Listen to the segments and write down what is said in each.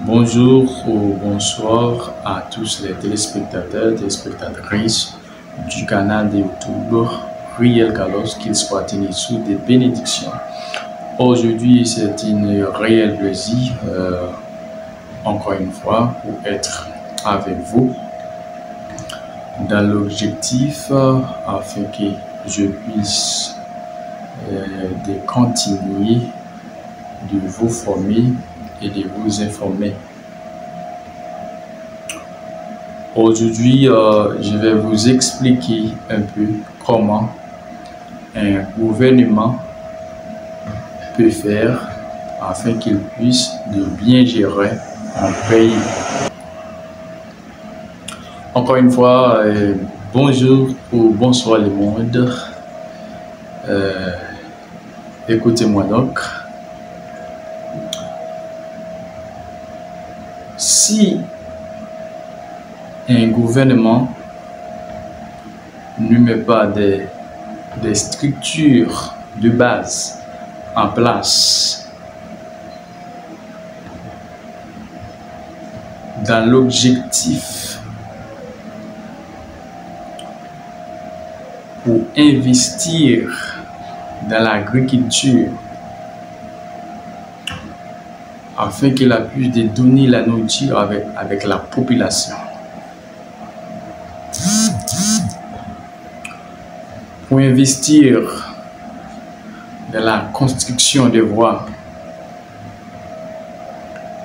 Bonjour ou bonsoir à tous les téléspectateurs et téléspectatrices du canal de YouTube Riel Carlos, qu'il soit sous des bénédictions. Aujourd'hui, c'est une réelle plaisir, encore une fois, pour être avec vous dans l'objectif afin que je puisse de continuer de vous former et de vous informer. Aujourd'hui, je vais vous expliquer un peu comment un gouvernement peut faire afin qu'il puisse de bien gérer un pays. Encore une fois, bonjour ou bonsoir le monde. Écoutez-moi donc. Si un gouvernement ne met pas des structures de base en place dans l'objectif pour investir dans l'agriculture afin qu'il puisse de donner la nourriture avec la population. Pour investir dans la construction des voies,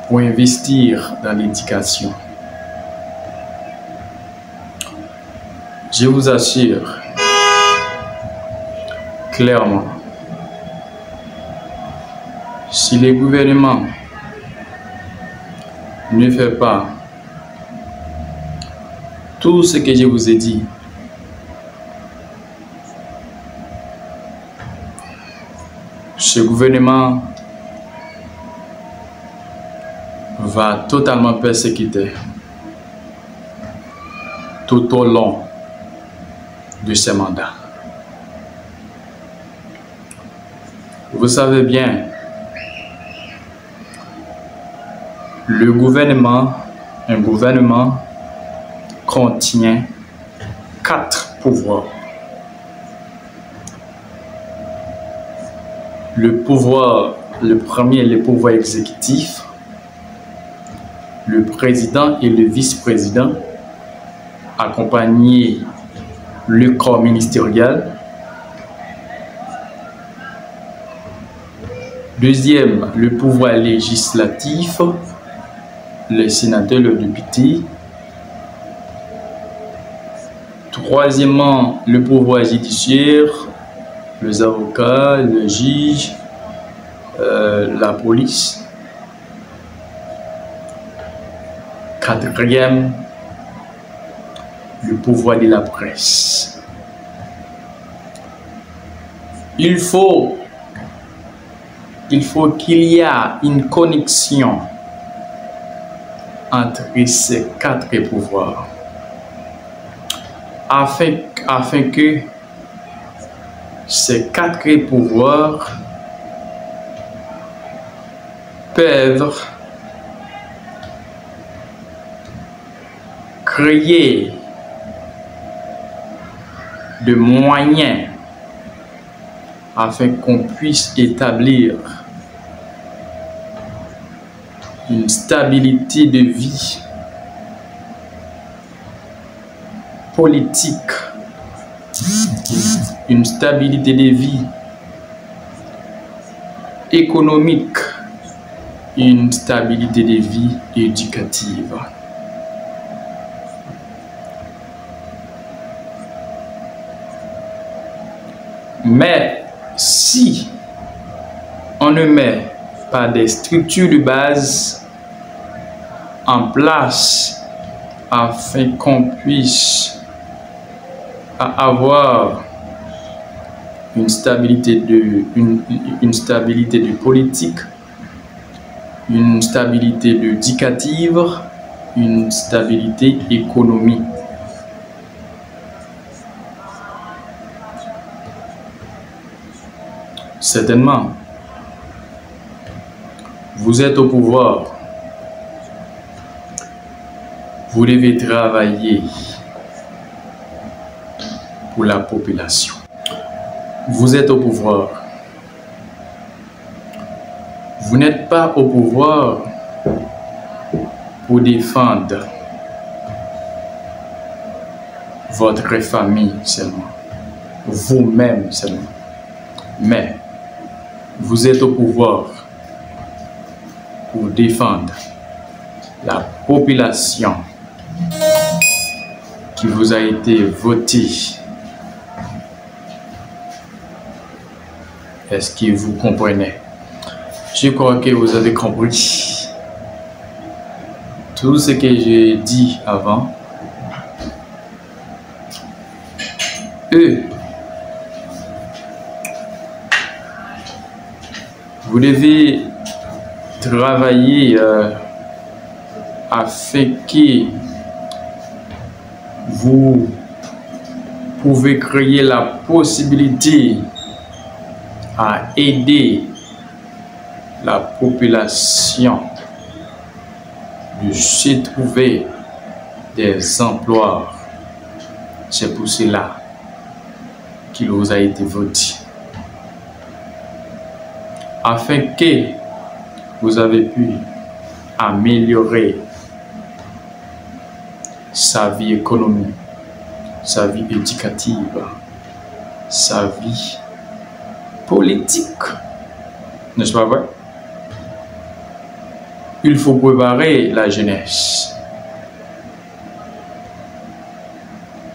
pour investir dans l'éducation. Je vous assure clairement, si le gouvernement ne fait pas tout ce que je vous ai dit, ce gouvernement va totalement persécuter tout au long de ce mandat. Vous savez bien, un gouvernement contient 4 pouvoirs. Le premier est le pouvoir exécutif, le président et le vice-président, accompagner le corps ministériel. Deuxième, le pouvoir législatif, les sénateurs, le député. Troisièmement, le pouvoir judiciaire, les avocats, le juge, la police. Quatrième, le pouvoir de la presse. Il faut qu'il y ait une connexion entre ces 4 pouvoirs afin que ces 4 pouvoirs peuvent créer des moyens afin qu'on puisse établir une stabilité de vie politique, une stabilité de vie économique, une stabilité de vie éducative. Mais si on ne met pas des structures de base en place afin qu'on puisse avoir une stabilité de politique, une stabilité éducative, une stabilité économique. Certainement, vous êtes au pouvoir, Vous devez travailler pour la population. Vous êtes au pouvoir. Vous n'êtes pas au pouvoir pour défendre votre famille seulement, vous-même seulement, mais vous êtes au pouvoir pour défendre la population qui vous a été votée. Est-ce que vous comprenez? Je crois que vous avez compris tout ce que j'ai dit avant. Vous devez travailler afin que vous pouvez créer la possibilité à aider la population de se trouver des emplois. C'est pour cela qu'il vous a été voté. Afin que vous avez pu améliorer sa vie économique, sa vie éducative, sa vie politique. N'est-ce pas vrai? Il faut préparer la jeunesse.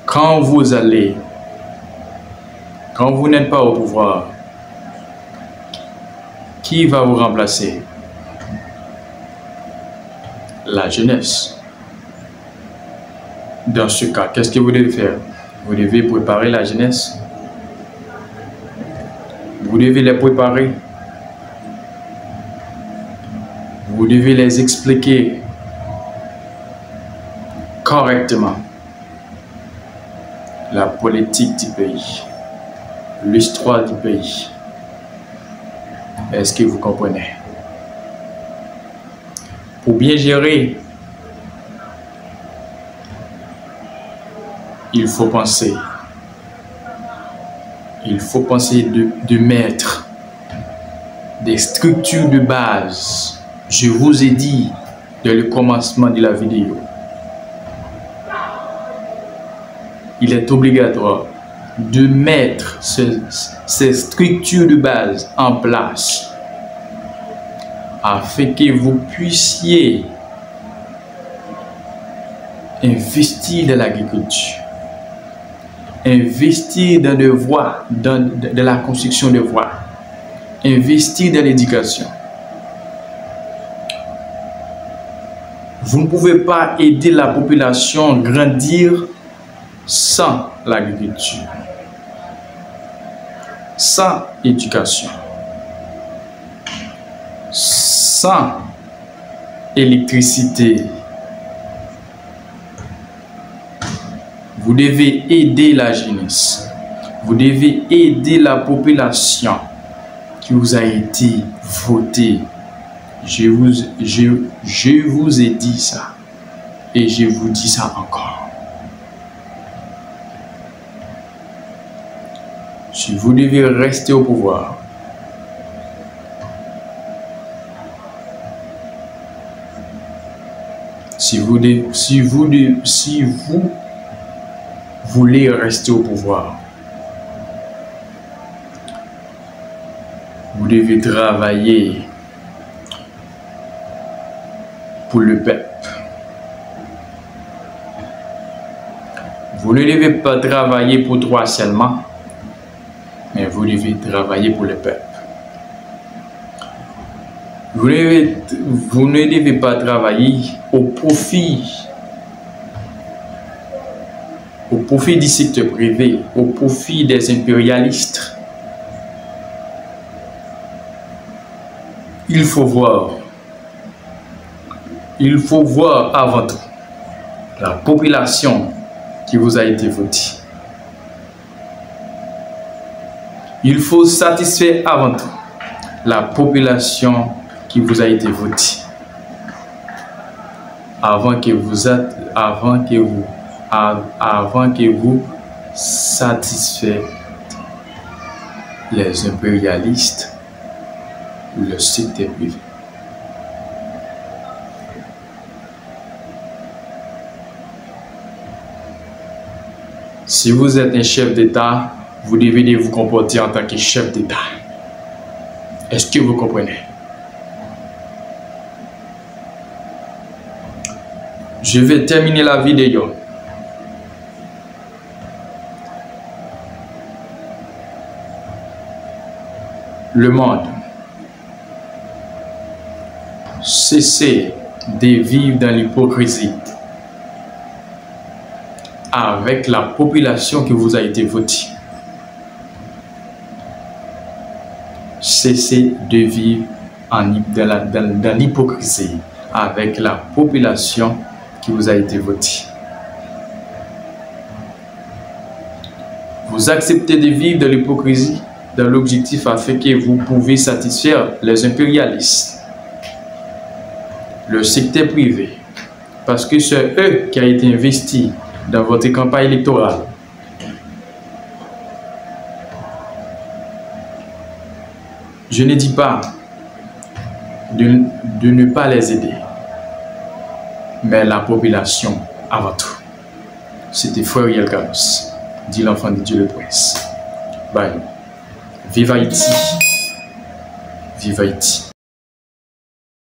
Quand vous n'êtes pas au pouvoir, qui va vous remplacer? La jeunesse. Dans ce cas, qu'est-ce que vous devez faire? Vous devez préparer la jeunesse. Vous devez les préparer. Vous devez les expliquer correctement la politique du pays, l'histoire du pays. Est-ce que vous comprenez? Pour bien gérer, il faut penser. Il faut penser de mettre des structures de base. Je vous ai dit dès le commencement de la vidéo. Il est obligatoire de mettre ces structures de base en place afin que vous puissiez investir dans l'agriculture, investir dans des voies, dans la construction de voies, investir dans l'éducation. Vous ne pouvez pas aider la population à grandir sans l'agriculture, sans éducation, sans électricité. Vous devez aider la jeunesse. Vous devez aider la population qui vous a été votée. Je vous ai dit ça et je vous dis ça encore. Si vous devez rester au pouvoir, si vous voulez rester au pouvoir, vous devez travailler pour le peuple. Vous ne devez pas travailler pour toi seulement, mais vous devez travailler pour le peuple. Vous ne devez pas travailler au profit du secteur privé, au profit des impérialistes. Il faut voir avant tout la population qui vous a été votée. Il faut satisfaire avant tout la population qui vous a été votée. avant que vous satisfaites les impérialistes ou le secteur privé. Si vous êtes un chef d'État, vous devez vous comporter en tant que chef d'État. Est-ce que vous comprenez? Je vais terminer la vidéo. Le monde. Cessez de vivre dans l'hypocrisie avec la population qui vous a été votée. Cessez de vivre dans l'hypocrisie avec la population qui vous a été votée. Vous acceptez de vivre dans l'hypocrisie dans l'objectif afin que vous pouvez satisfaire les impérialistes, le secteur privé, parce que c'est eux qui ont été investis dans votre campagne électorale. Je ne dis pas de ne pas les aider, mais la population avant tout. C'était Frère Riel Carlos, dit l'enfant de Dieu le Prince. Bye. Vive Haïti. Vive Haïti.